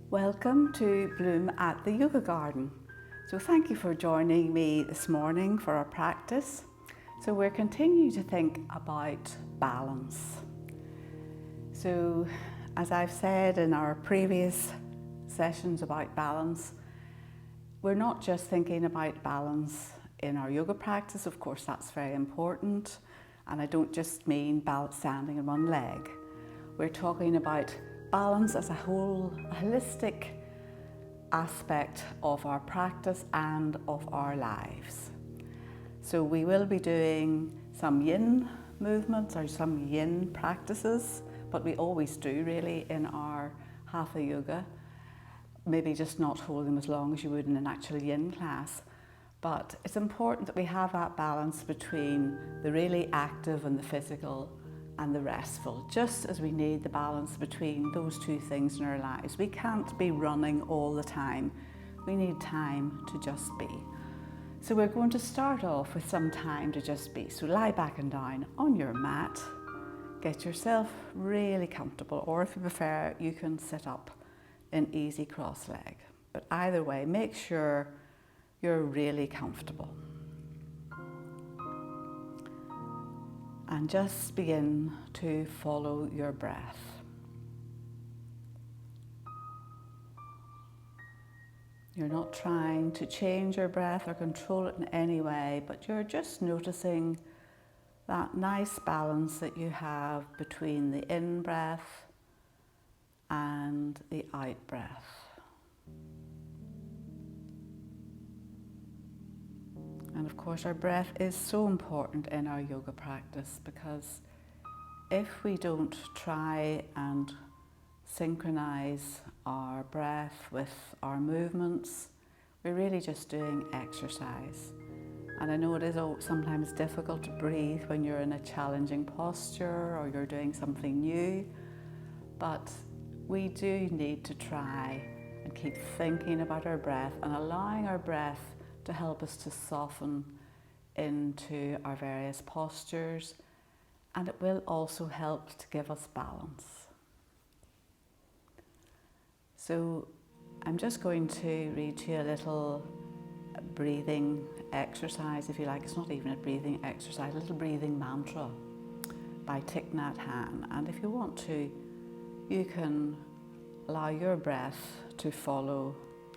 Welcome to Bloom at the Yoga Garden. So thank you for joining me this morning for our practice. So we're continuing to think about balance. So as I've said in our previous sessions about balance, we're not just thinking about balance in our yoga practice. Of course, that's very important. And I don't just mean balance standing on one leg. We're talking about balance as a whole, a holistic aspect of our practice and of our lives. So we will be doing some yin movements or some yin practices, but we always do really in our hatha yoga. Maybe just not hold them as long as you would in an actual yin class. But it's important that we have that balance between the really active and the physical and the restful, just as we need the balance between those two things in our lives. We can't be running all the time. We need time to just be. So we're going to start off with some time to just be. So lie back and down on your mat. Get yourself really comfortable, or if you prefer, you can sit up in easy cross leg. But either way, make sure you're really comfortable. And just begin to follow your breath. You're not trying to change your breath or control it in any way, but you're just noticing that nice balance that you have between the in breath and the out breath. And of course, our breath is so important in our yoga practice, because if we don't try and synchronize our breath with our movements, we're really just doing exercise. And I know it is sometimes difficult to breathe when you're in a challenging posture or you're doing something new, but we do need to try and keep thinking about our breath and allowing our breath to help us to soften into our various postures, and it will also help to give us balance. So I'm just going to read you a little breathing exercise, if you like. It's not even a breathing exercise, a little breathing mantra by Thich Nhat Hanh. And if you want to, you can allow your breath to follow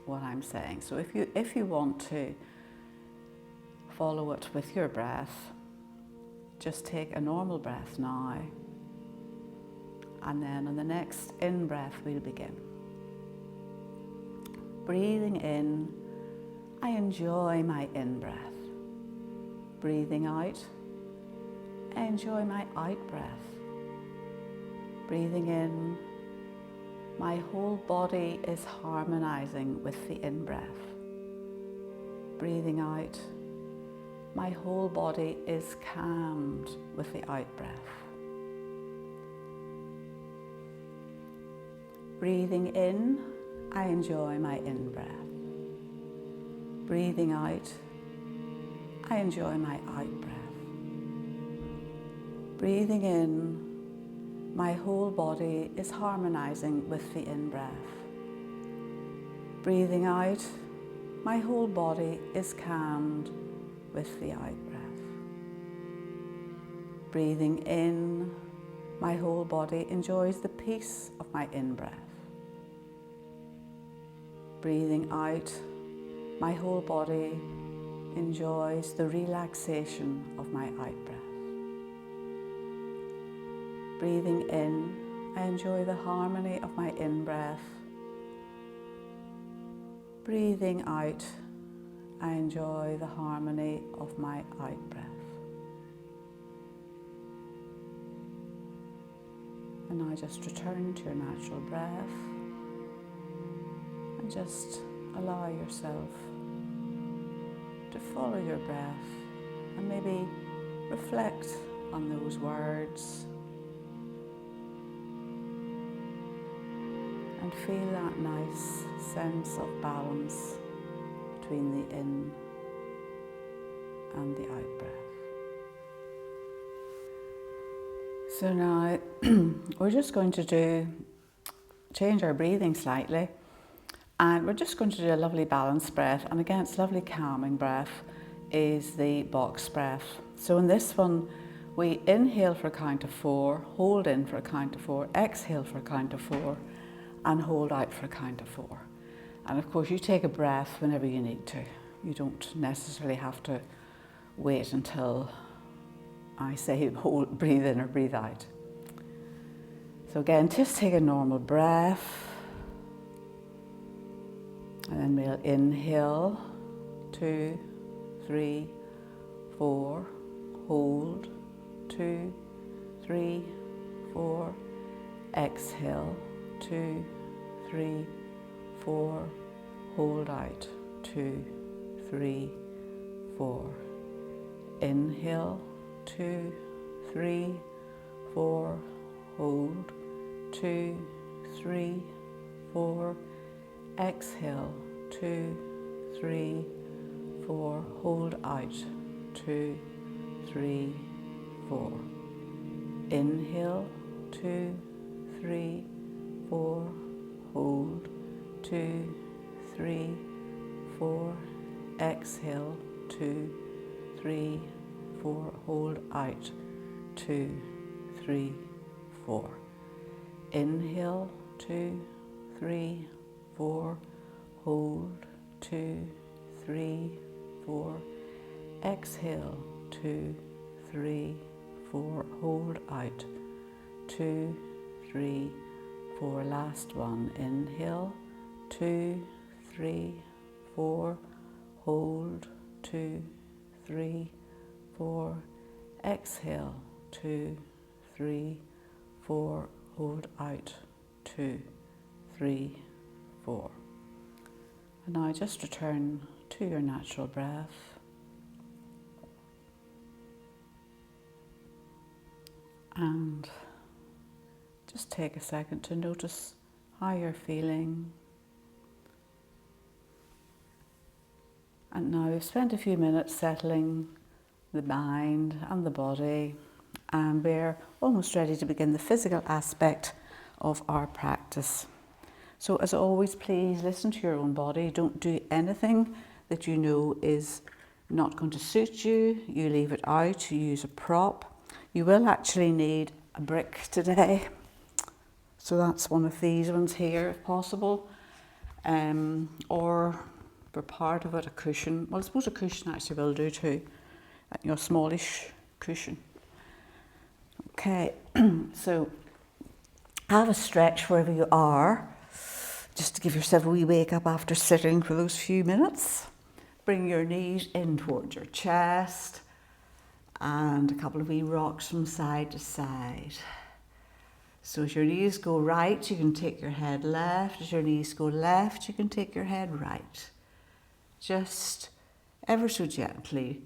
what I'm saying. So if you want to follow it with your breath, just take a normal breath now, and then on the next in-breath we'll begin. Breathing in, I enjoy my in-breath. Breathing out, I enjoy my out-breath. Breathing in, my whole body is harmonizing with the in-breath. Breathing out, my whole body is calmed with the out-breath. Breathing in, I enjoy my in-breath. Breathing out, I enjoy my out-breath. Breathing in, my whole body is harmonizing with the in-breath. Breathing out, my whole body is calmed with the out-breath. Breathing in, my whole body enjoys the peace of my in-breath. Breathing out, my whole body enjoys the relaxation of my out-breath. Breathing in, I enjoy the harmony of my in-breath. Breathing out, I enjoy the harmony of my out-breath. And now just return to your natural breath and just allow yourself to follow your breath and maybe reflect on those words and feel that nice sense of balance between the in and the out breath. So now we're just going to change our breathing slightly, And we're just going to do a lovely balanced breath, and again it's lovely calming breath is the box breath. So in this one we inhale for a count of 4, hold in for a count of 4, exhale for a count of 4 and hold out for a count of 4. And of course you take a breath whenever you need to. You don't necessarily have to wait until I say breathe in or breathe out. So again, just take a normal breath. And then we'll inhale, 2, 3, 4, hold, 2, 3, 4, exhale, 2, 3, 4, hold out, 2, 3, 4, inhale, 2, 3, 4, hold, 2, 3, 4, exhale, 2, 3, 4, hold out, 2, 3, 4, inhale, 2, 3, 4, hold, 2, 3, 4, exhale, 2, 3, 4, hold out, 2, 3, 4, inhale, 2, 3, 4, hold, 2, 3, 4, exhale, 2, 3, 4, hold out, 2, 3, 4, last one, inhale, 2, 3, 4, hold, 2, 3, 4, exhale, 2, 3, 4, hold out, 2, 3, 4. And now just return to your natural breath. And just take a second to notice how you're feeling. And now we've spent a few minutes settling the mind and the body, and we're almost ready to begin the physical aspect of our practice. So as always, please listen to your own body. Don't do anything that you know is not going to suit you. You leave it out, you use a prop. You will actually need a brick today. So that's one of these ones here, if possible. Or for part of it, a cushion. Well, I suppose a cushion actually will do too. A smallish cushion. Okay, so have a stretch wherever you are, just to give yourself a wee wake up after sitting for those few minutes. Bring your knees in towards your chest and a couple of wee rocks from side to side. So as your knees go right, you can take your head left. As your knees go left, you can take your head right. Just ever so gently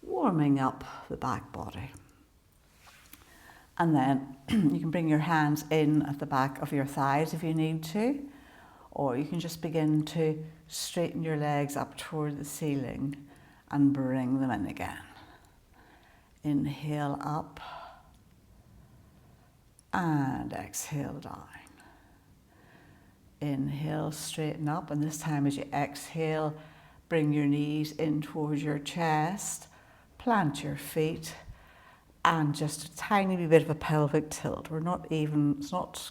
warming up the back body. And then you can bring your hands in at the back of your thighs if you need to, or you can just begin to straighten your legs up toward the ceiling and bring them in again. Inhale up and exhale down. Inhale, straighten up, and this time as you exhale, bring your knees in towards your chest, plant your feet, and just a tiny wee bit of a pelvic tilt. It's not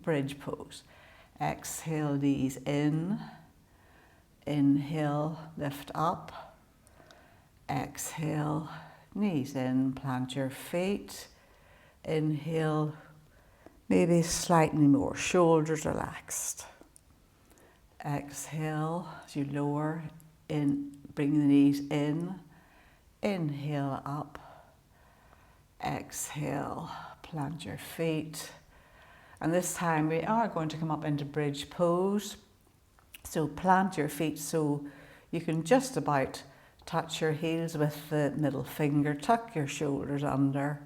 bridge pose. Exhale, knees in. Inhale, lift up. Exhale, knees in, plant your feet. Inhale, maybe slightly more, shoulders relaxed. Exhale, as you lower in, bring the knees in. Inhale up. Exhale, plant your feet. And this time we are going to come up into bridge pose. So plant your feet so you can just about touch your heels with the middle finger. Tuck your shoulders under.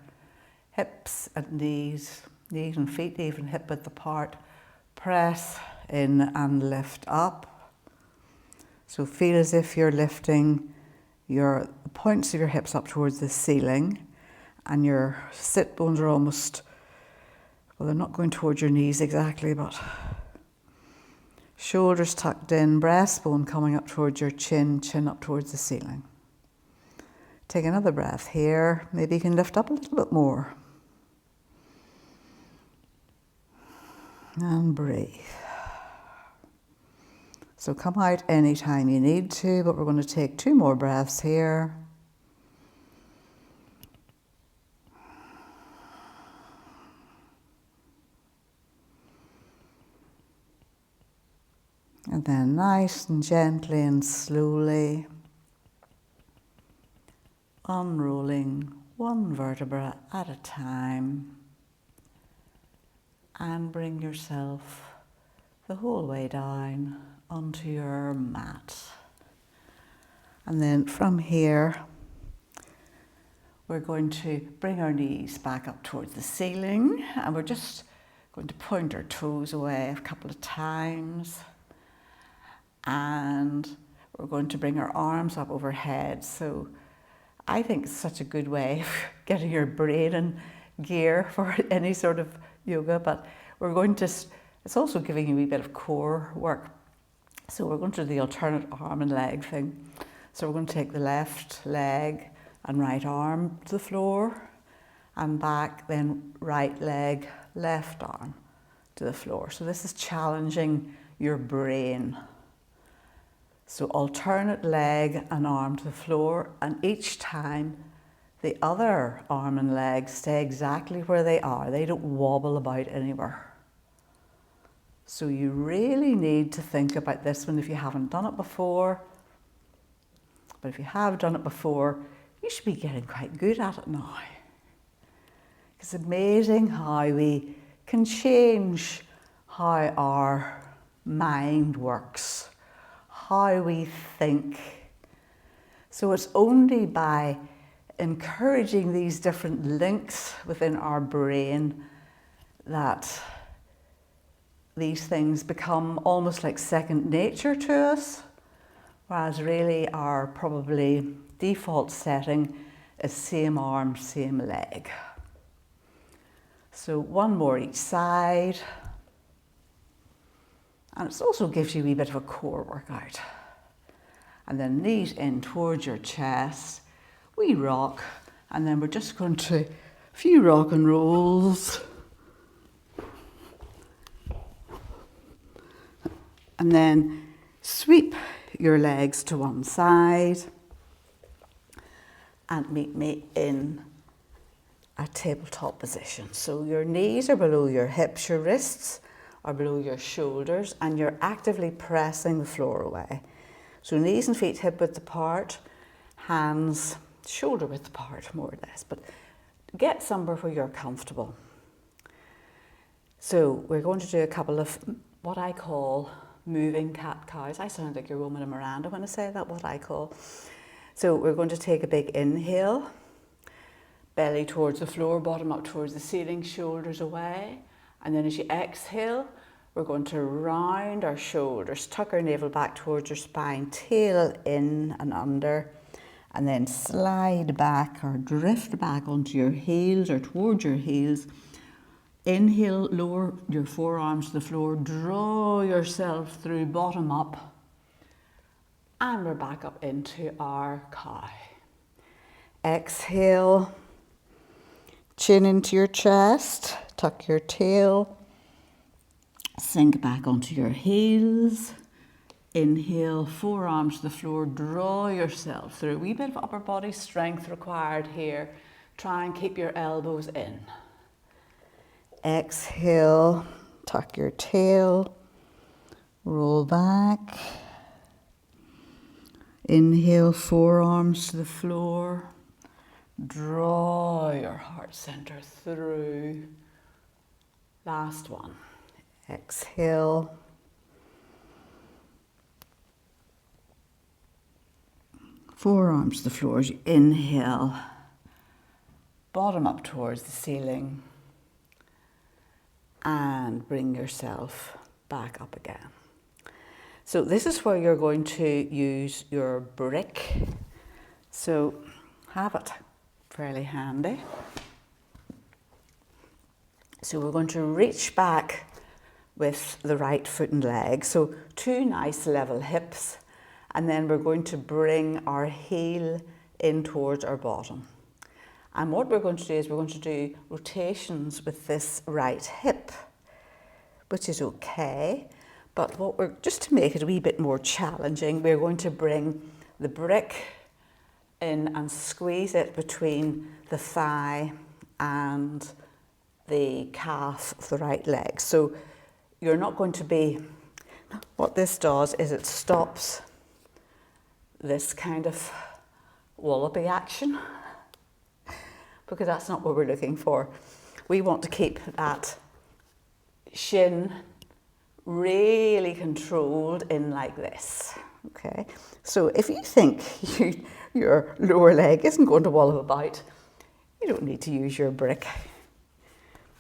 Hips and knees and feet even hip width apart. Press in and lift up. So feel as if you're lifting the points of your hips up towards the ceiling, and your sit bones are almost, well, they're not going towards your knees exactly, but Shoulders tucked in, breastbone coming up towards your chin, chin up towards the ceiling. Take another breath here. Maybe you can lift up a little bit more. And breathe. So come out anytime you need to, but we're going to take 2 more breaths here. And then nice and gently and slowly unrolling 1 vertebra at a time, and bring yourself the whole way down onto your mat. And then from here, we're going to bring our knees back up towards the ceiling, and we're just going to point our toes away a couple of times. And we're going to bring our arms up overhead. So I think it's such a good way of getting your brain in gear for any sort of yoga, but we're going to, it's also giving you a wee bit of core work. So we're going to do the alternate arm and leg thing. So we're going to take the left leg and right arm to the floor and back, then right leg, left arm to the floor. So this is challenging your brain. So alternate leg and arm to the floor, and each time the other arm and leg stay exactly where they are. They don't wobble about anywhere. So you really need to think about this one if you haven't done it before. But if you have done it before, you should be getting quite good at it now. It's amazing how we can change how our mind works, how we think. So it's only by encouraging these different links within our brain that these things become almost like second nature to us, whereas really our probably default setting is same arm, same leg. So 1 more each side. And it also gives you a wee bit of a core workout. And then knees in towards your chest. We rock, and then we're just going to a few rock and rolls. And then sweep your legs to one side and meet me in a tabletop position. So your knees are below your hips, your wrists are below your shoulders, and you're actively pressing the floor away. So knees and feet hip width apart, hands shoulder width apart, more or less, but get somewhere where you're comfortable. So we're going to do a couple of what I call moving cat-cows. I sound like your woman and Miranda when I say that, what I call. So we're going to take a big inhale, belly towards the floor, bottom up towards the ceiling, shoulders away. And then as you exhale, we're going to round our shoulders, tuck our navel back towards your spine, tail in and under, and then slide back or drift back onto your heels or towards your heels. Inhale, lower your forearms to the floor, draw yourself through bottom up, and we're back up into our cow. Exhale, chin into your chest, tuck your tail, sink back onto your heels. Inhale, forearms to the floor, draw yourself through. A wee bit of upper body strength required here. Try and keep your elbows in. Exhale, tuck your tail, roll back. Inhale, forearms to the floor. Draw your heart center through. Last one. Exhale. Forearms to the floor as you inhale. Bottom up towards the ceiling. And bring yourself back up again. So this is where you're going to use your brick. So have it fairly handy. So we're going to reach back with the right foot and leg. So 2 nice level hips, and then we're going to bring our heel in towards our bottom. And what we're going to do is we're going to do rotations with this right hip, which is okay. But what we're, just to make it a wee bit more challenging, we're going to bring the brick in and squeeze it between the thigh and the calf of the right leg. So you're not going to be, what this does is it stops this kind of wallaby action, because that's not what we're looking for. We want to keep that shin really controlled in like this, okay? So if you think your lower leg isn't going to wallop about, you don't need to use your brick.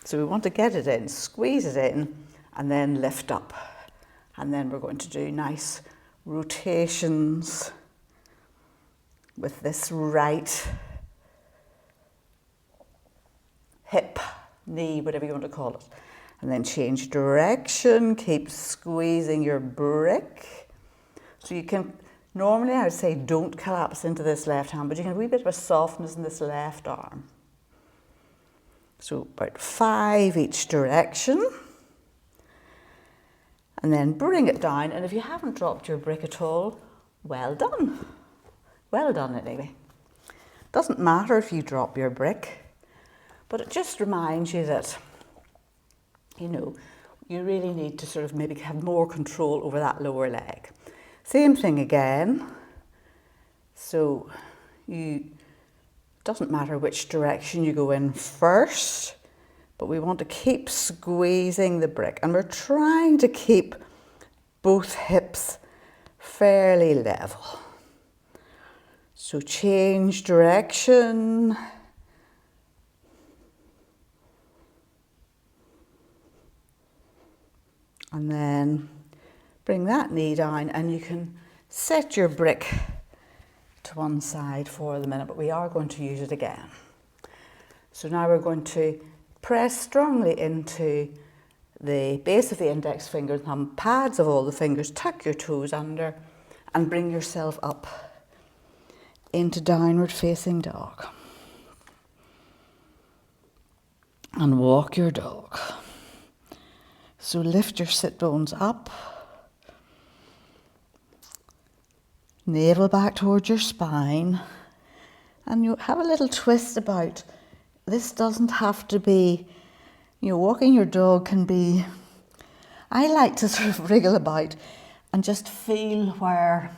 So we want to get it in, squeeze it in, and then lift up. And then we're going to do nice rotations with this right hip, knee, whatever you want to call it. And then change direction, keep squeezing your brick. So you can, normally I would say don't collapse into this left hand, but you can have a wee bit of a softness in this left arm. So about 5 each direction. And then bring it down, and if you haven't dropped your brick at all, well done. Well done anyway. Doesn't matter if you drop your brick, but it just reminds you that, you know, you really need to sort of maybe have more control over that lower leg. Same thing again. So doesn't matter which direction you go in first, but we want to keep squeezing the brick, and we're trying to keep both hips fairly level. So change direction. And then bring that knee down, and you can set your brick to one side for the minute, but we are going to use it again. So now we're going to press strongly into the base of the index finger and thumb, pads of all the fingers, tuck your toes under, and bring yourself up into downward facing dog. And walk your dog. So lift your sit bones up, navel back towards your spine, and you have a little twist about. This doesn't have to be, you know, walking your dog can be, I like to sort of wriggle about and just feel where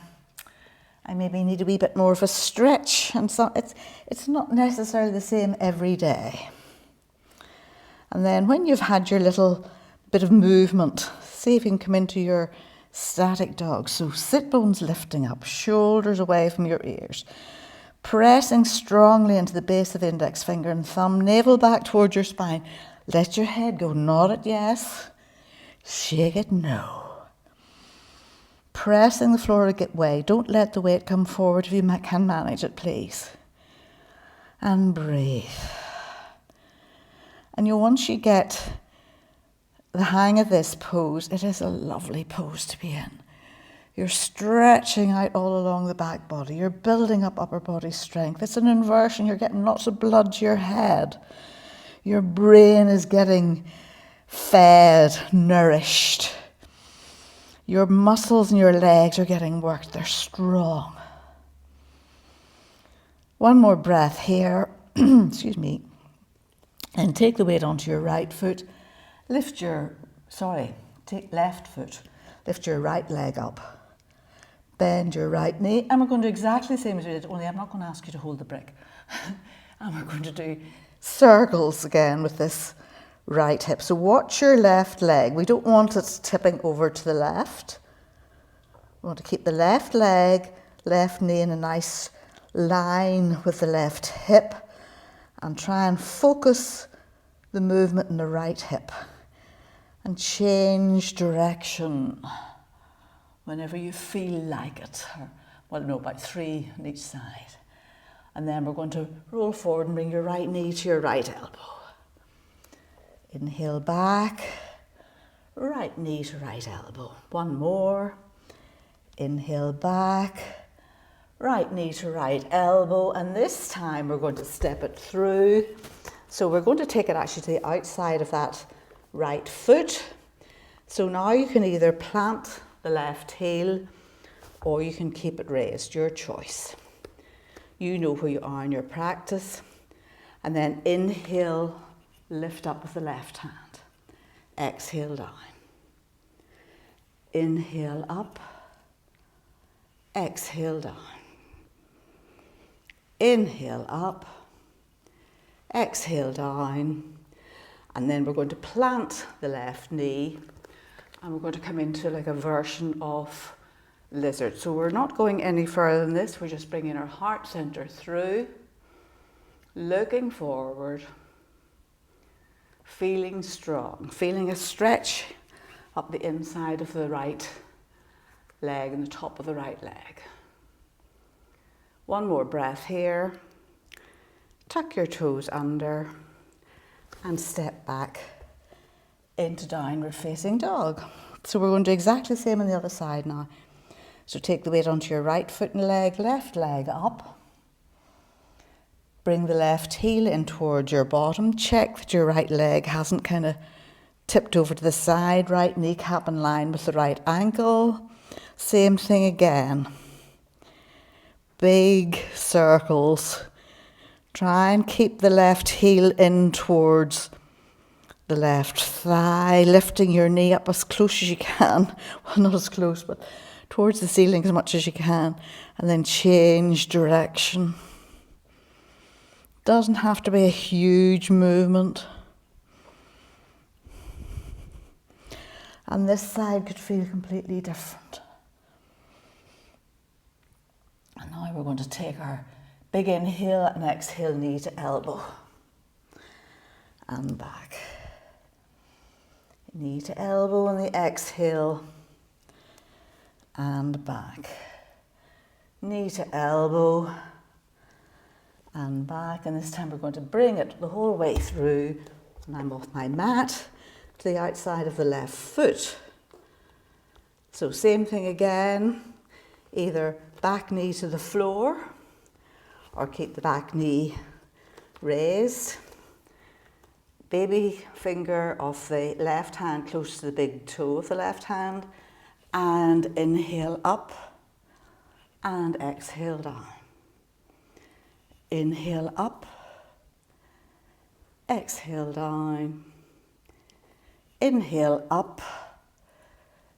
I maybe need a wee bit more of a stretch, and so it's not necessarily the same every day. And then when you've had your little bit of movement, see if you can come into your static dog. So sit bones lifting up, shoulders away from your ears, pressing strongly into the base of the index finger and thumb, navel back towards your spine. Let your head go, nod it yes, shake it no. Pressing the floor to get weight. Don't let the weight come forward if you can manage it, please. And breathe. And once you get the hang of this pose, it is a lovely pose to be in. You're stretching out all along the back body. You're building up upper body strength. It's an inversion. You're getting lots of blood to your head. Your brain is getting fed, nourished. Your muscles and your legs are getting worked. They're strong. One more breath here. Excuse me. And take the weight onto your right foot. Take left foot. Lift your right leg up. Bend your right knee, and we're going to do exactly the same as we did, only I'm not going to ask you to hold the brick. And we're going to do circles again with this right hip. So watch your left leg. We don't want it tipping over to the left. We want to keep the left leg, left knee in a nice line with the left hip, and try and focus the movement in the right hip. And change direction whenever you feel like it. About 3 on each side. And then we're going to roll forward and bring your right knee to your right elbow. Inhale back, right knee to right elbow. One more. Inhale back, right knee to right elbow, and this time we're going to step it through. So we're going to take it actually to the outside of that right foot. So now you can either plant the left heel or you can keep it raised, your choice. You know where you are in your practice. And then inhale, lift up with the left hand. Exhale down. Inhale up. Exhale down. Inhale up. Exhale down. And then we're going to plant the left knee and we're going to come into like a version of lizard. So we're not going any further than this. We're just bringing our heart center through, looking forward, feeling strong, feeling a stretch up the inside of the right leg and the top of the right leg. One more breath here. Tuck your toes under and step back into downward facing dog. So we're going to do exactly the same on the other side now. So take the weight onto your right foot and leg, left leg up. Bring the left heel in towards your bottom. Check that your right leg hasn't kind of tipped over to the side. Right kneecap in line with the right ankle. Same thing again. Big circles. Try and keep the left heel in towards the left thigh, lifting your knee up as close as you can. Well, not as close, but towards the ceiling as much as you can. And then change direction. Doesn't have to be a huge movement. And this side could feel completely different. And now we're going to take our big inhale and exhale, knee to elbow. And back. Knee to elbow on the exhale. And back. Knee to elbow. And back. And this time we're going to bring it the whole way through. And I'm off my mat to the outside of the left foot. So same thing again. Either back knee to the floor or keep the back knee raised. Baby finger of the left hand close to the big toe of the left hand. And inhale up and exhale down. Inhale up, exhale down. Inhale up,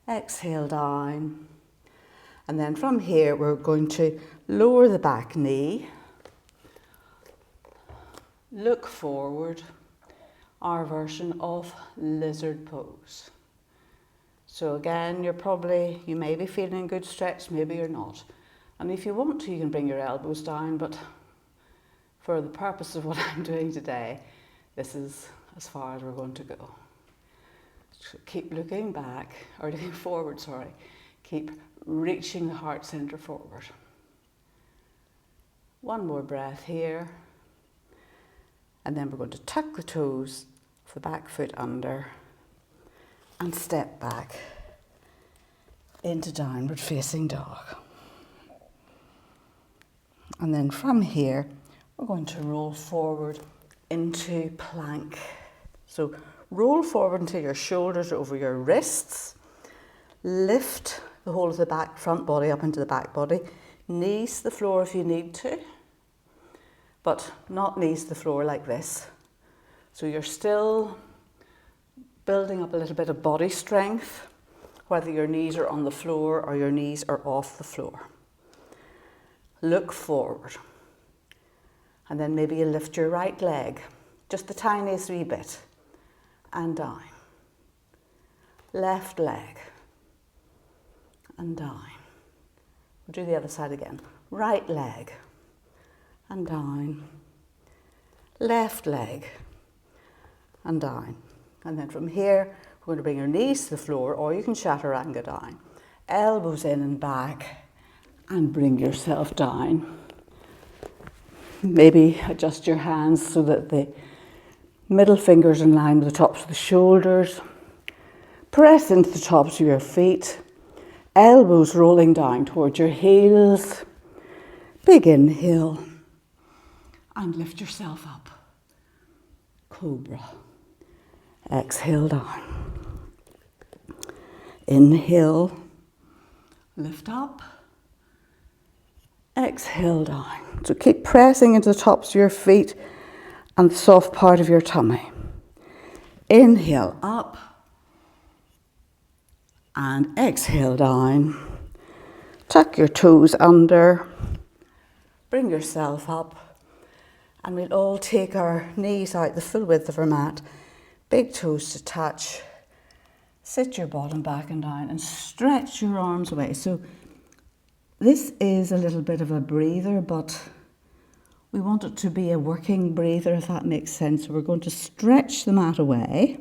exhale down. And then from here, we're going to lower the back knee, look forward, our version of lizard pose. So again, you may be feeling a good stretch, maybe you're not. And if you want to, you can bring your elbows down, but for the purpose of what I'm doing today, this is as far as we're going to go. So keep looking back, or looking forward, sorry. Keep reaching the heart center forward. One more breath here. And then we're going to tuck the toes of the back foot under and step back into downward facing dog. And then from here, we're going to roll forward into plank. So roll forward until your shoulders are over your wrists. Lift the whole of the front body up into the back body. Knees to the floor if you need to, but not knees to the floor like this. So you're still building up a little bit of body strength, whether your knees are on the floor or your knees are off the floor. Look forward. And then maybe you lift your right leg, just the tiniest wee bit, and down. Left leg, and down. We'll do the other side again. Right leg, and down. Left leg, and down. And then from here, we're going to bring your knees to the floor, or you can chaturanga down. Elbows in and back, and bring yourself down. Maybe adjust your hands so that the middle fingers in line with the tops of the shoulders. Press into the tops of your feet, elbows rolling down towards your heels. Big inhale and lift yourself up. Cobra. Exhale down. Inhale, lift up. Exhale down. So keep pressing into the tops of your feet and the soft part of your tummy. Inhale up and exhale down. Tuck your toes under. Bring yourself up and we'll all take our knees out the full width of our mat. Big toes to touch. Sit your bottom back and down and stretch your arms away. So this is a little bit of a breather, but we want it to be a working breather, if that makes sense. So we're going to stretch the mat away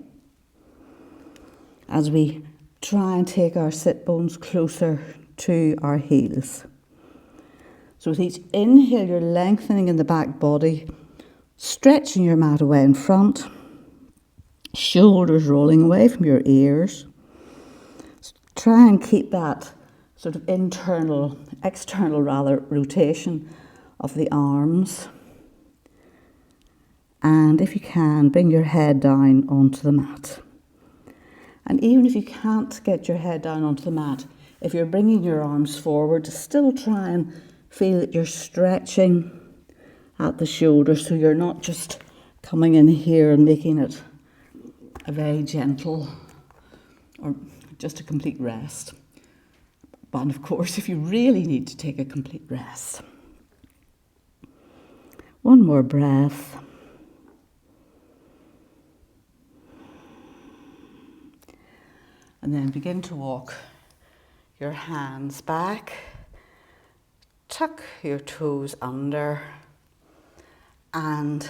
as we try and take our sit bones closer to our heels. So with each inhale, you're lengthening in the back body, stretching your mat away in front, shoulders rolling away from your ears. Try and keep that sort of external rotation of the arms. And if you can, bring your head down onto the mat. And even if you can't get your head down onto the mat, if you're bringing your arms forward, still try and feel that you're stretching at the shoulders, so you're not just coming in here and making it a very gentle or just a complete rest. But of course, if you really need to take a complete rest. One more breath. And then begin to walk your hands back. Tuck your toes under and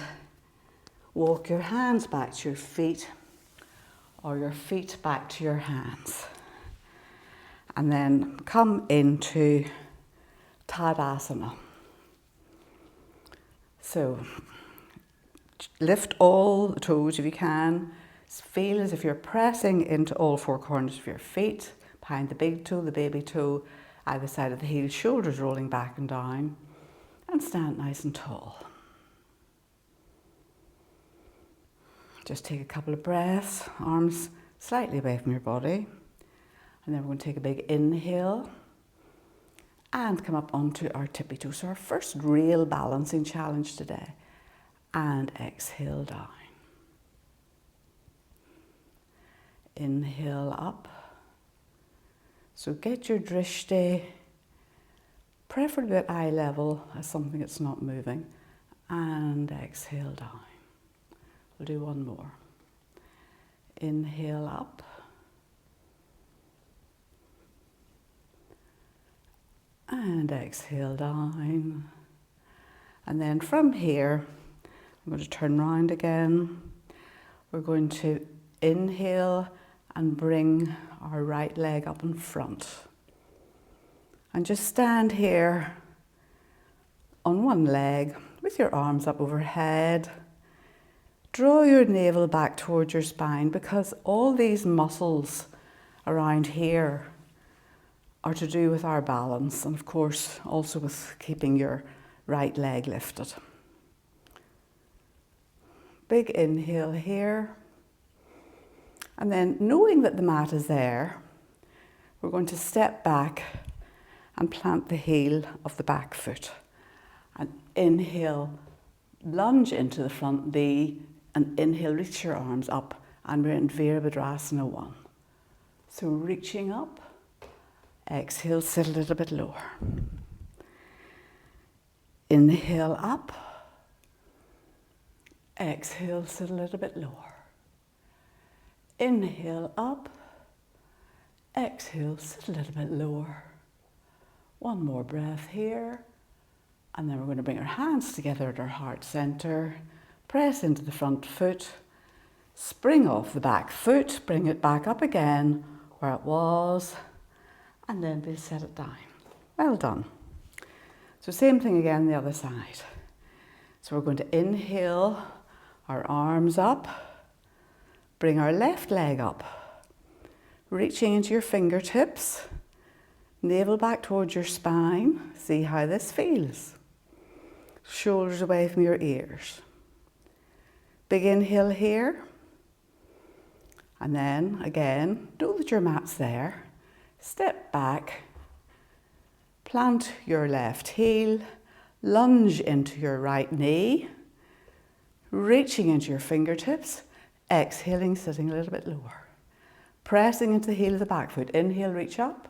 walk your hands back to your feet or your feet back to your hands. And then come into Tadasana. So lift all the toes if you can. Feel as if you're pressing into all four corners of your feet, behind the big toe, the baby toe, either side of the heel, shoulders rolling back and down, and stand nice and tall. Just take a couple of breaths, arms slightly away from your body. And then we're going to take a big inhale and come up onto our tippy toes. So our first real balancing challenge today. And exhale down. Inhale up. So get your drishti, preferably at eye level as something that's not moving. And exhale down. We'll do one more. Inhale up. And exhale down. And then from here, I'm going to turn round again. We're going to inhale and bring our right leg up in front. And just stand here on one leg with your arms up overhead. Draw your navel back towards your spine because all these muscles around here are to do with our balance and of course also with keeping your right leg lifted. Big inhale here. And then knowing that the mat is there, we're going to step back and plant the heel of the back foot. And inhale, lunge into the front knee and inhale, reach your arms up and we're in Virabhadrasana 1. So reaching up. Exhale, sit a little bit lower. Inhale up. Exhale, sit a little bit lower. Inhale up. Exhale, sit a little bit lower. One more breath here. And then we're going to bring our hands together at our heart center. Press into the front foot. Spring off the back foot. Bring it back up again where it was. And then we'll set it down. Well done. So same thing again the other side. So we're going to inhale, our arms up, bring our left leg up, reaching into your fingertips, navel back towards your spine. See how this feels. Shoulders away from your ears. Big inhale here. And then again, know that your mat's there. Step back, plant your left heel, lunge into your right knee, reaching into your fingertips, exhaling, sitting a little bit lower. Pressing into the heel of the back foot. Inhale, reach up.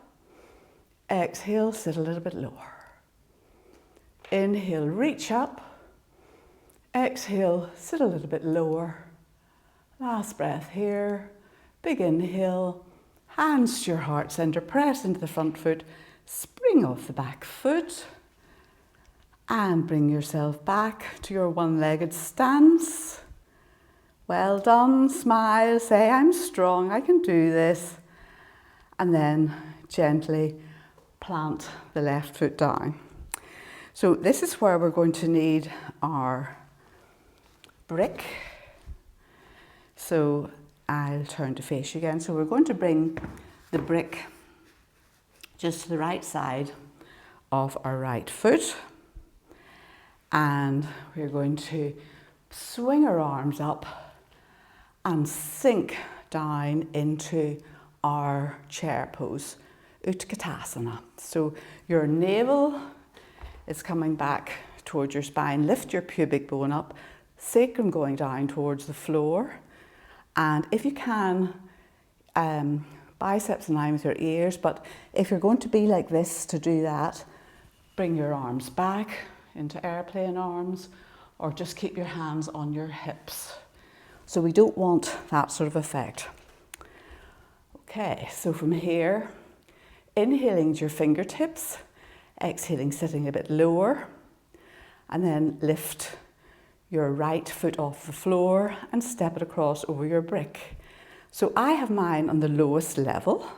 Exhale, sit a little bit lower. Inhale, reach up. Exhale, sit a little bit lower. Last breath here. Big inhale. Hands to your heart center. Press into the front foot. Spring off the back foot. And bring yourself back to your one-legged stance. Well done. Smile. Say, I'm strong. I can do this. And then gently plant the left foot down. So this is where we're going to need our brick. So I'll turn to face you again. So we're going to bring the brick just to the right side of our right foot. And we're going to swing our arms up and sink down into our chair pose, Utkatasana. So your navel is coming back towards your spine. Lift your pubic bone up, sacrum going down towards the floor. And if you can, biceps in line with your ears, but if you're going to be like this to do that, bring your arms back into airplane arms, or just keep your hands on your hips. So we don't want that sort of effect. Okay, so from here, inhaling to your fingertips, exhaling, sitting a bit lower, and then lift your right foot off the floor and step it across over your brick. So I have mine on the lowest level.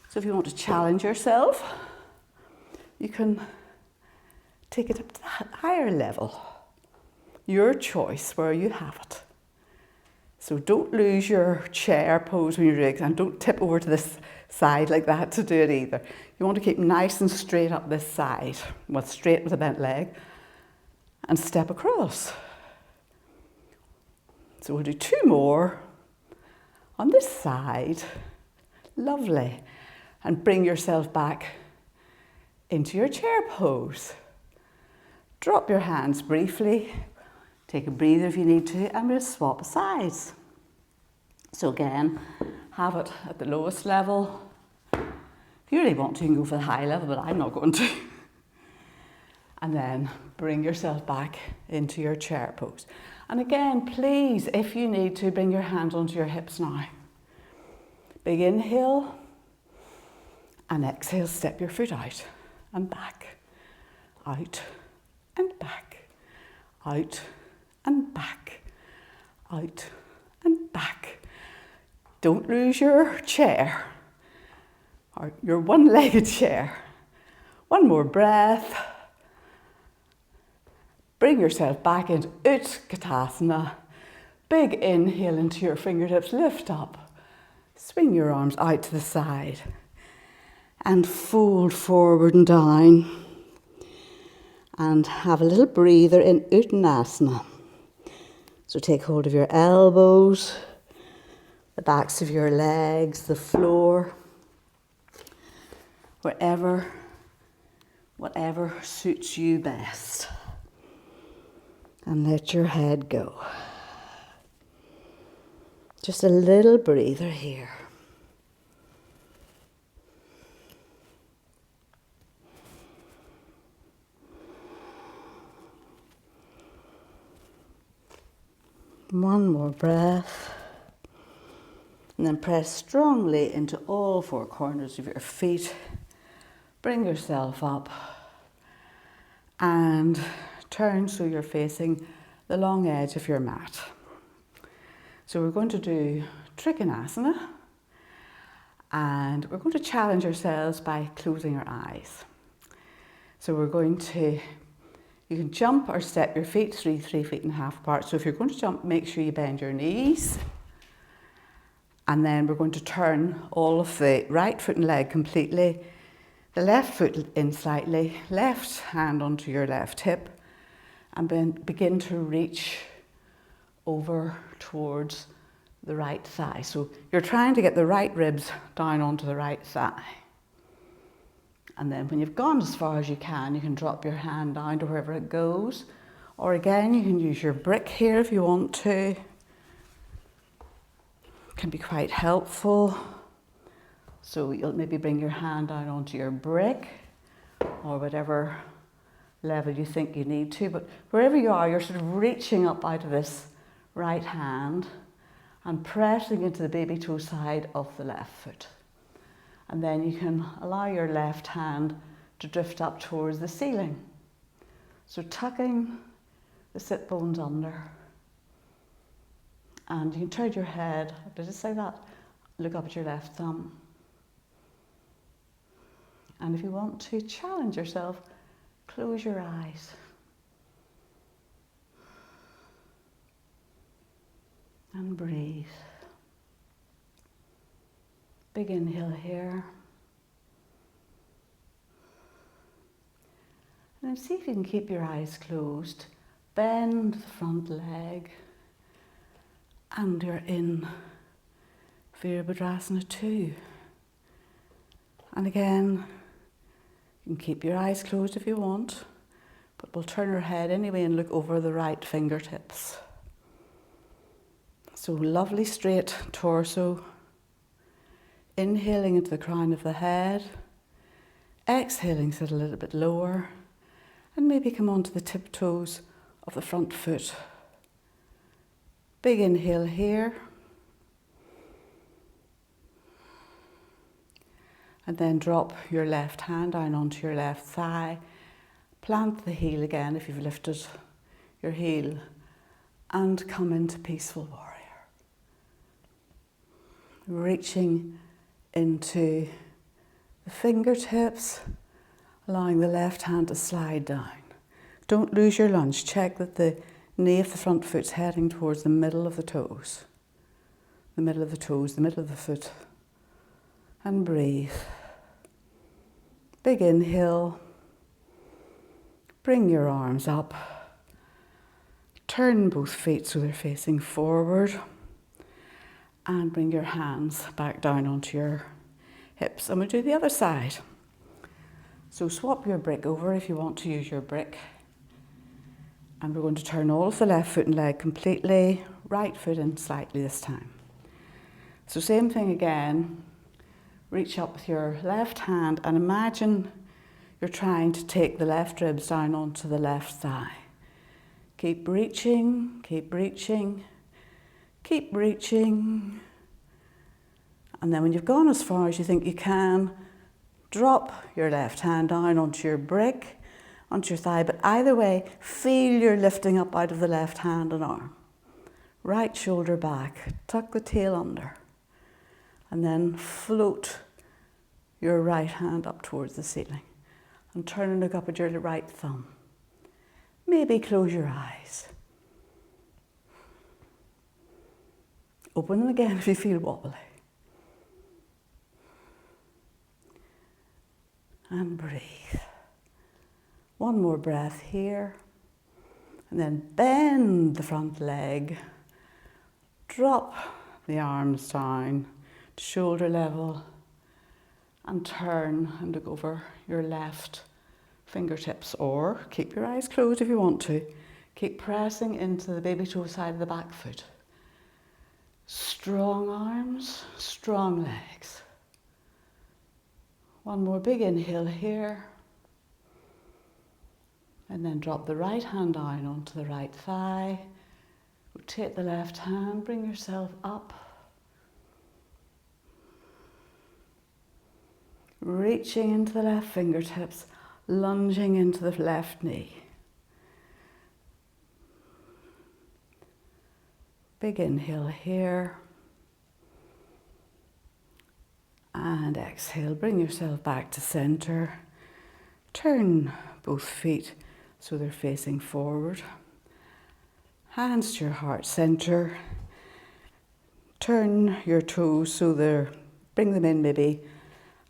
So if you want to challenge yourself, you can take it up to that higher level. Your choice, where you have it. So don't lose your chair pose when you're doing it, and don't tip over to this side like that to do it either. You want to keep nice and straight up this side, well, straight with a bent leg, and step across. So we'll do 2 more on this side. Lovely. And bring yourself back into your chair pose. Drop your hands briefly. Take a breather if you need to, and we'll swap sides. So again, have it at the lowest level. If you really want to, you can go for the high level, but I'm not going to. And then bring yourself back into your chair pose. And again, please, if you need to, bring your hands onto your hips now. Big inhale, and exhale, step your foot out and back, out and back, out and back, out and back. Don't lose your chair, or your one-legged chair. One more breath. Bring yourself back into Utkatasana. Big inhale into your fingertips, lift up. Swing your arms out to the side and fold forward and down. And have a little breather in Uttanasana. So take hold of your elbows, the backs of your legs, the floor, whatever suits you best. And let your head go. Just a little breather here. One more breath. And then press strongly into all 4 corners of your feet. Bring yourself up and turn so you're facing the long edge of your mat. So we're going to do Trikonasana, and we're going to challenge ourselves by closing our eyes. So we're going to, you can jump or step your feet 3 feet and a half apart. So if you're going to jump, make sure you bend your knees And then we're going to turn all of the right foot and leg completely, the left foot in slightly, left hand onto your left hip, and then begin to reach over towards the right thigh. So you're trying to get the right ribs down onto the right thigh. And then when you've gone as far as you can drop your hand down to wherever it goes. Or again, you can use your brick here if you want to. Can be quite helpful. So you'll maybe bring your hand down onto your brick or whatever level you think you need to, but wherever you are, you're sort of reaching up out of this right hand and pressing into the baby toe side of the left foot. And then you can allow your left hand to drift up towards the ceiling. So tucking the sit bones under. And you can turn your head, just like that, look up at your left thumb. And if you want to challenge yourself, close your eyes. And breathe. Big inhale here. And then see if you can keep your eyes closed. Bend the front leg. And you're in Virabhadrasana 2. And again, you can keep your eyes closed if you want, but we'll turn our head anyway and look over the right fingertips. So lovely straight torso. Inhaling into the crown of the head. Exhaling, sit a little bit lower. And maybe come onto the tiptoes of the front foot. Big inhale here. And then drop your left hand down onto your left thigh. Plant the heel again if you've lifted your heel. And come into Peaceful Warrior. Reaching into the fingertips, allowing the left hand to slide down. Don't lose your lunge. Check that the knee of the front foot's heading towards the middle of the toes. The middle of the toes, the middle of the foot. And breathe. Big inhale. Bring your arms up. Turn both feet so they're facing forward. And bring your hands back down onto your hips. And we'll do the other side. So swap your brick over if you want to use your brick. And we're going to turn all of the left foot and leg completely, right foot in slightly this time. So same thing again. Reach up with your left hand and imagine you're trying to take the left ribs down onto the left thigh. Keep reaching, keep reaching, keep reaching. And then when you've gone as far as you think you can, drop your left hand down onto your brick, onto your thigh, but either way, feel you're lifting up out of the left hand and arm. Right shoulder back, tuck the tail under, and then float your right hand up towards the ceiling and turn and look up at your right thumb. Maybe close your eyes. Open them again if you feel wobbly. And breathe. One more breath here. And then bend the front leg. Drop the arms down to shoulder level. And turn and look over your left fingertips. Or keep your eyes closed if you want to. Keep pressing into the baby toe side of the back foot. Strong arms, strong legs. One more big inhale here. And then drop the right hand down onto the right thigh. Rotate the left hand, bring yourself up. Reaching into the left fingertips, lunging into the left knee. Big inhale here. And exhale, bring yourself back to center. Turn both feet so they're facing forward. Hands to your heart center. Turn your toes so bring them in maybe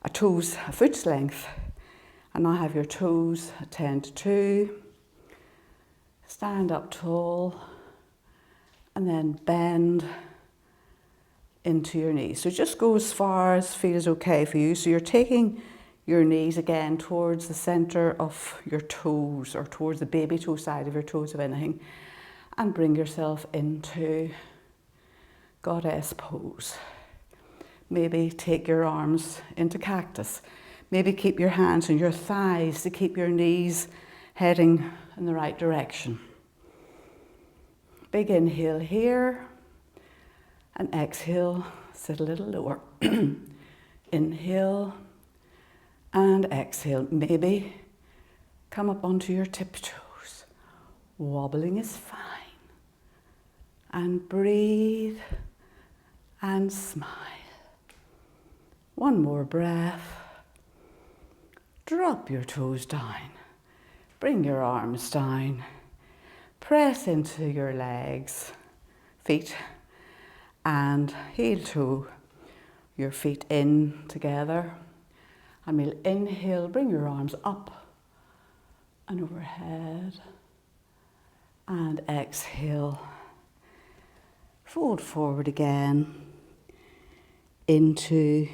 a foot's length. And now have your toes 10 to 2. Stand up tall and then bend into your knees. So just go as far as feels okay for you. So you're taking your knees again towards the center of your toes, or towards the baby toe side of your toes, if anything, and bring yourself into goddess pose. Maybe take your arms into cactus. Maybe keep your hands on your thighs to keep your knees heading in the right direction. Big inhale here, and exhale, sit a little lower. Inhale and exhale. Maybe come up onto your tiptoes. Wobbling is fine. And breathe and smile. One more breath. Drop your toes down. Bring your arms down. Press into your legs, feet, and heel toe your feet in together. And we'll inhale, bring your arms up and overhead. And exhale, fold forward again into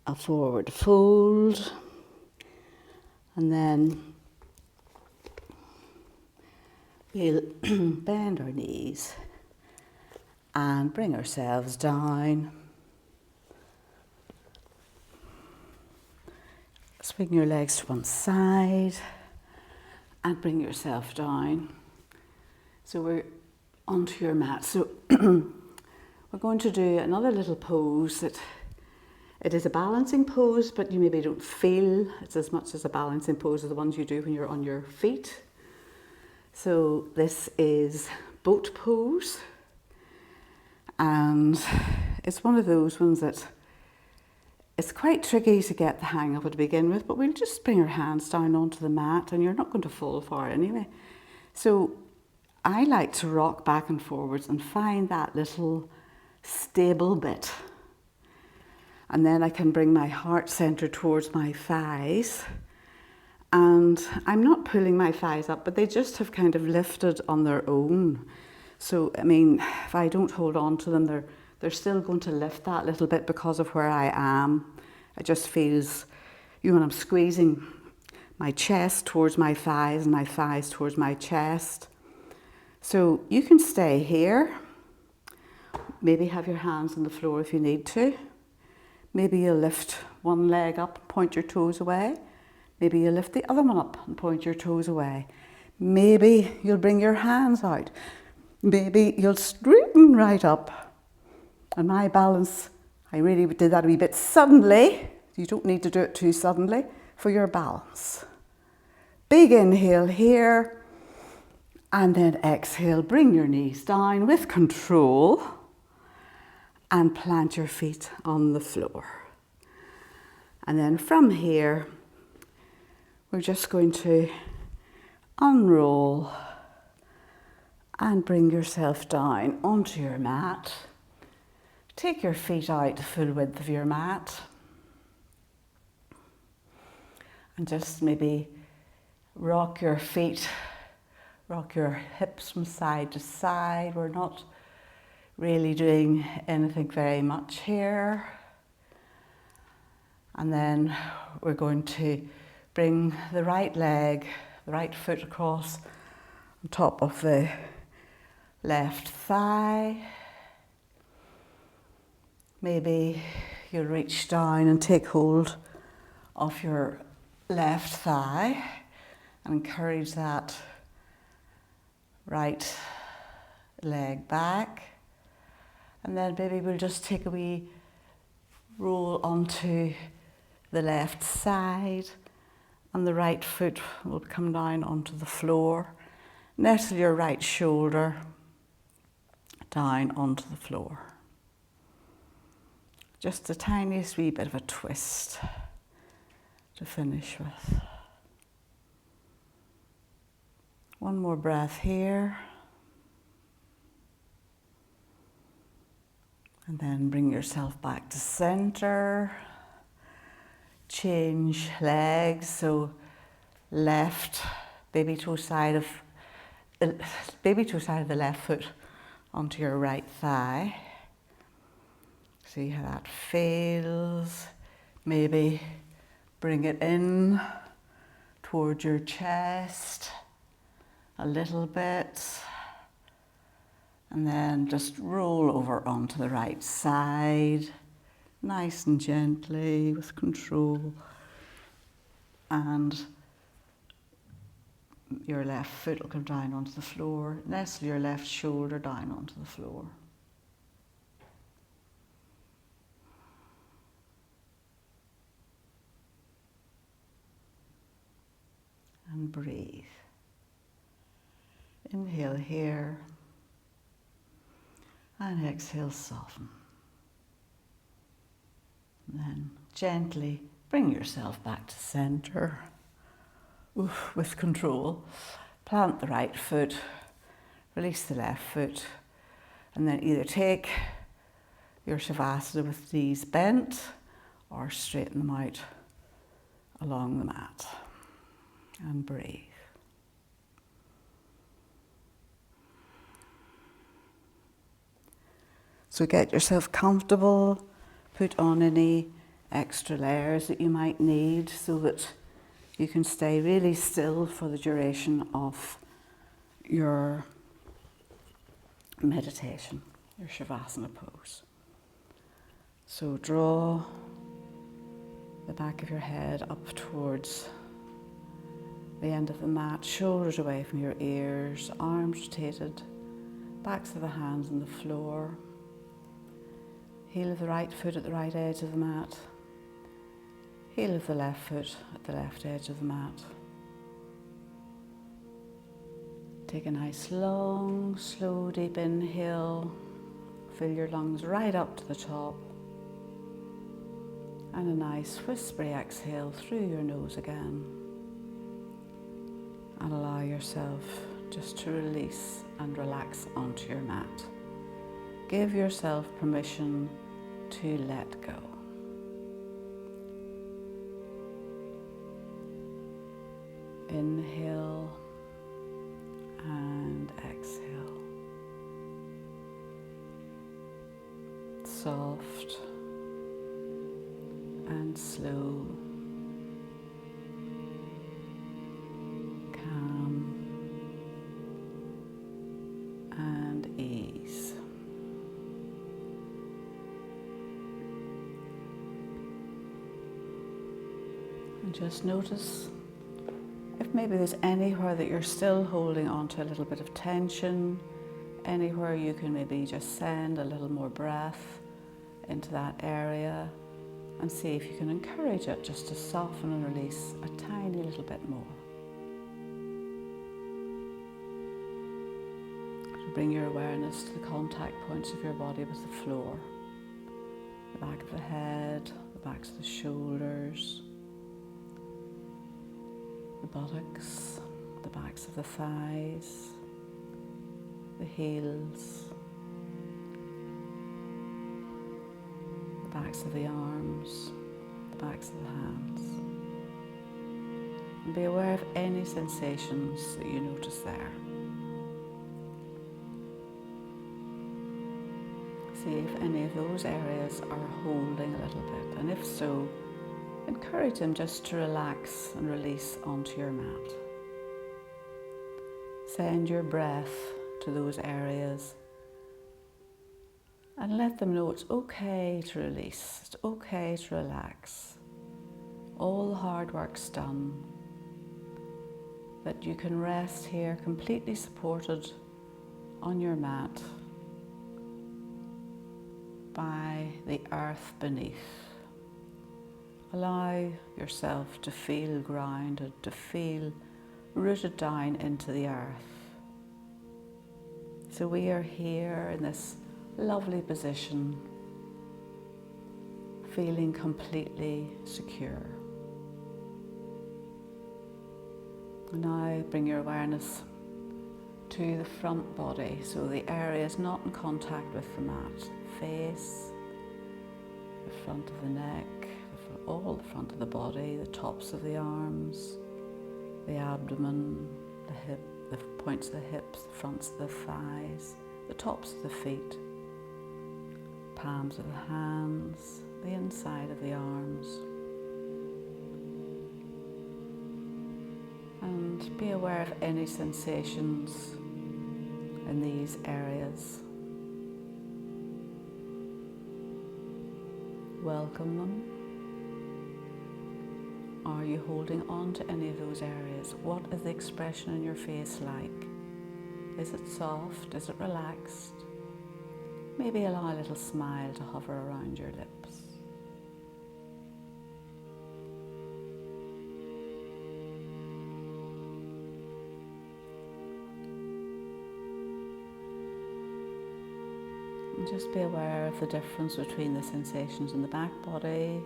a forward fold. And then we'll bend our knees and bring ourselves down. Swing your legs to one side and bring yourself down. So we're onto your mat. So we're going to do another little pose that it is a balancing pose, but you maybe don't feel it's as much as a balancing pose as the ones you do when you're on your feet. So this is boat pose, and it's one of those ones that it's quite tricky to get the hang of it to begin with, but we'll just bring our hands down onto the mat and you're not going to fall far anyway. So I like to rock back and forwards and find that little stable bit. And then I can bring my heart center towards my thighs. And I'm not pulling my thighs up, but they just have kind of lifted on their own. So, I mean, if I don't hold on to them, they're still going to lift that little bit because of where I am. It just feels, when I'm squeezing my chest towards my thighs and my thighs towards my chest. So you can stay here. Maybe have your hands on the floor if you need to. Maybe you'll lift one leg up and point your toes away. Maybe you'll lift the other one up and point your toes away. Maybe you'll bring your hands out. Maybe you'll straighten right up. And my balance, I really did that a wee bit suddenly. You don't need to do it too suddenly for your balance. Big inhale here. And then exhale, bring your knees down with control. And plant your feet on the floor. And then from here, we're just going to unroll and bring yourself down onto your mat. Take your feet out the full width of your mat. And just maybe rock your feet, rock your hips from side to side. We're not really doing anything very much here. And then we're going to bring the right leg, the right foot across on top of the left thigh. Maybe you'll reach down and take hold of your left thigh and encourage that right leg back. And then maybe we'll just take a wee roll onto the left side and the right foot will come down onto the floor. Nestle your right shoulder down onto the floor. Just the tiniest wee bit of a twist to finish with. One more breath here. And then bring yourself back to center. Change legs, so left baby toe side of the left foot onto your right thigh. See how that feels. Maybe bring it in towards your chest a little bit. And then just roll over onto the right side, nice and gently with control. And your left foot will come down onto the floor. Nestle your left shoulder down onto the floor. And breathe. Inhale here. And exhale, soften. And then gently bring yourself back to center. With control. Plant the right foot, release the left foot, and then either take your Shavasana with knees bent or straighten them out along the mat. And breathe. So get yourself comfortable, put on any extra layers that you might need so that you can stay really still for the duration of your meditation, your Shavasana pose. So draw the back of your head up towards the end of the mat, shoulders away from your ears, arms rotated, backs of the hands on the floor. Heel of the right foot at the right edge of the mat. Heel of the left foot at the left edge of the mat. Take a nice long, slow, deep inhale. Fill your lungs right up to the top. And a nice whispery exhale through your nose again. And allow yourself just to release and relax onto your mat. Give yourself permission to let go. Inhale and exhale. Soft and slow. Calm and ease. And just notice if maybe there's anywhere that you're still holding on to a little bit of tension, anywhere you can maybe just send a little more breath into that area and see if you can encourage it just to soften and release a tiny little bit more. So bring your awareness to the contact points of your body with the floor, the back of the head, the backs of the shoulders, the buttocks, the backs of the thighs, the heels, the backs of the arms, the backs of the hands. And be aware of any sensations that you notice there. See if any of those areas are holding a little bit, and if so, encourage them just to relax and release onto your mat. Send your breath to those areas and let them know it's okay to release, it's okay to relax. All the hard work's done, that you can rest here completely supported on your mat by the earth beneath. Allow yourself to feel grounded, to feel rooted down into the earth. So we are here in this lovely position, feeling completely secure. And now bring your awareness to the front body, so the area is not in contact with the mat. face, the front of the neck, all the front of the body, the tops of the arms, the abdomen, the points of the hips, the fronts of the thighs, the tops of the feet, palms of the hands, the inside of the arms. And be aware of any sensations in these areas. Welcome them. Are you holding on to any of those areas? What is the expression in your face like? Is it soft? Is it relaxed? Maybe allow a little smile to hover around your lips. And just be aware of the difference between the sensations in the back body,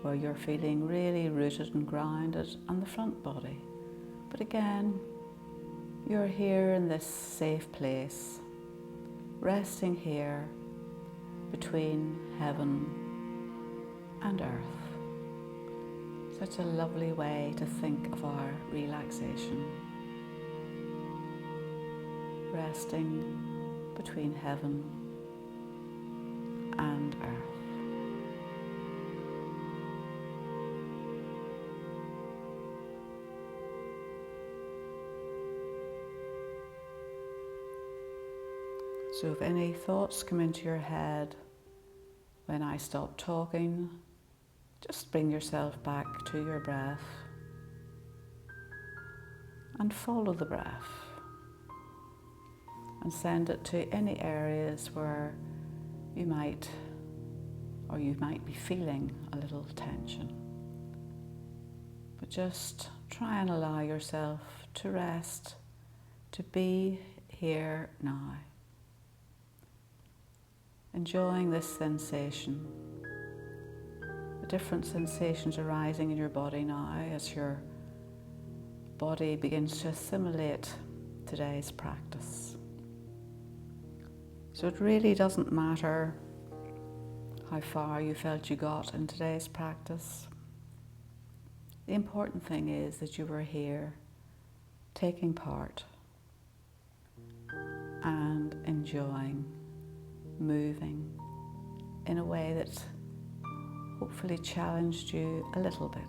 where you're feeling really rooted and grounded, and the front body. But again, you're here in this safe place, resting here between heaven and earth. Such a lovely way to think of our relaxation. Resting between heaven and earth. So if any thoughts come into your head when I stop talking, just bring yourself back to your breath and follow the breath and send it to any areas where you might be feeling a little tension. But just try and allow yourself to rest, to be here now. Enjoying this sensation, the different sensations arising in your body now as your body begins to assimilate today's practice. So it really doesn't matter how far you felt you got in today's practice. The important thing is that you were here, taking part and enjoying, moving in a way that hopefully challenged you a little bit.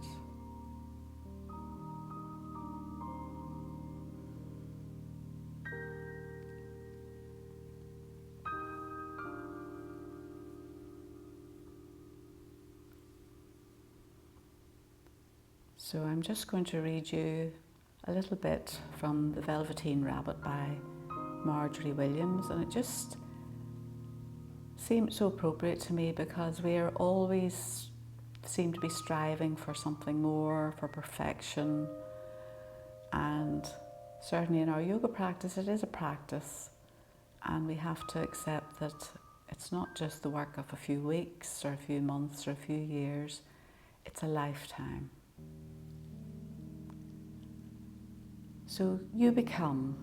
So I'm just going to read you a little bit from The Velveteen Rabbit by Marjorie Williams, and it just seemed so appropriate to me because we are always seem to be striving for something more, for perfection, and certainly in our yoga practice it is a practice, and we have to accept that it's not just the work of a few weeks or a few months or a few years, it's a lifetime. So you become.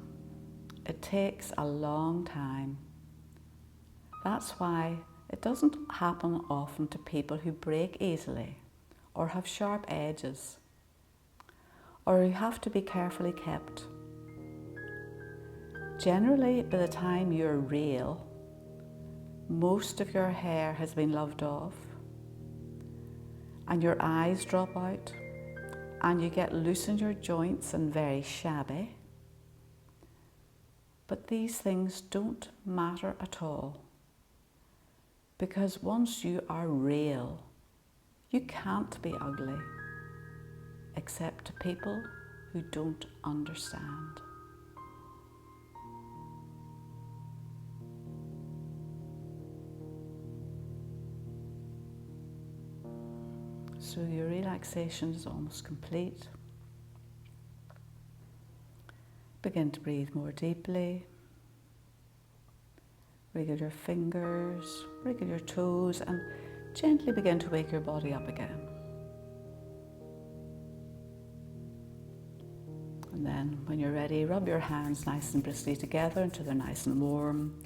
It takes a long time. That's why it doesn't happen often to people who break easily or have sharp edges or who have to be carefully kept. Generally, by the time you're real, most of your hair has been loved off and your eyes drop out and you get loose in your joints and very shabby. But these things don't matter at all, because once you are real, you can't be ugly, except to people who don't understand. So your relaxation is almost complete. Begin to breathe more deeply. Wriggle your fingers, wriggle your toes, and gently begin to wake your body up again. And then when you're ready, rub your hands nice and briskly together until they're nice and warm.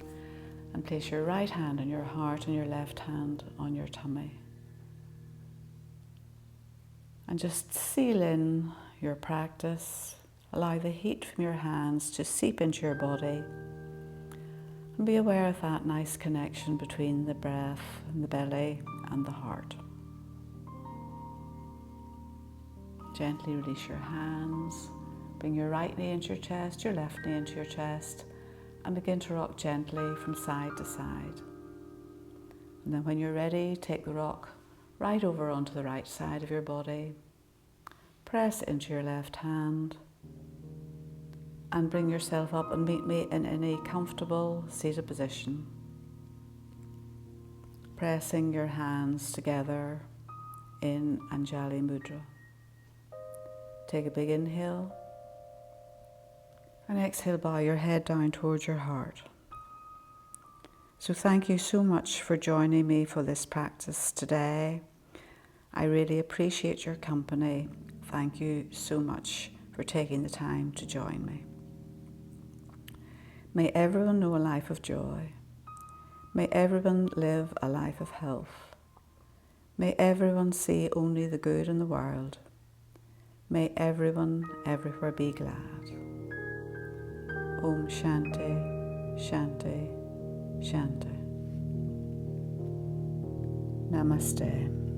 And place your right hand on your heart and your left hand on your tummy. And just seal in your practice. Allow the heat from your hands to seep into your body. And be aware of that nice connection between the breath and the belly and the heart. Gently release your hands. Bring your right knee into your chest, your left knee into your chest, and begin to rock gently from side to side. And then when you're ready, take the rock right over onto the right side of your body. Press into your left hand and bring yourself up and meet me in any comfortable seated position. Pressing your hands together in Anjali Mudra. Take a big inhale and exhale, bow your head down towards your heart. So thank you so much for joining me for this practice today. I really appreciate your company. Thank you so much for taking the time to join me. May everyone know a life of joy. May everyone live a life of health. May everyone see only the good in the world. May everyone everywhere be glad. Om Shanti, Shanti, Shanti. Namaste.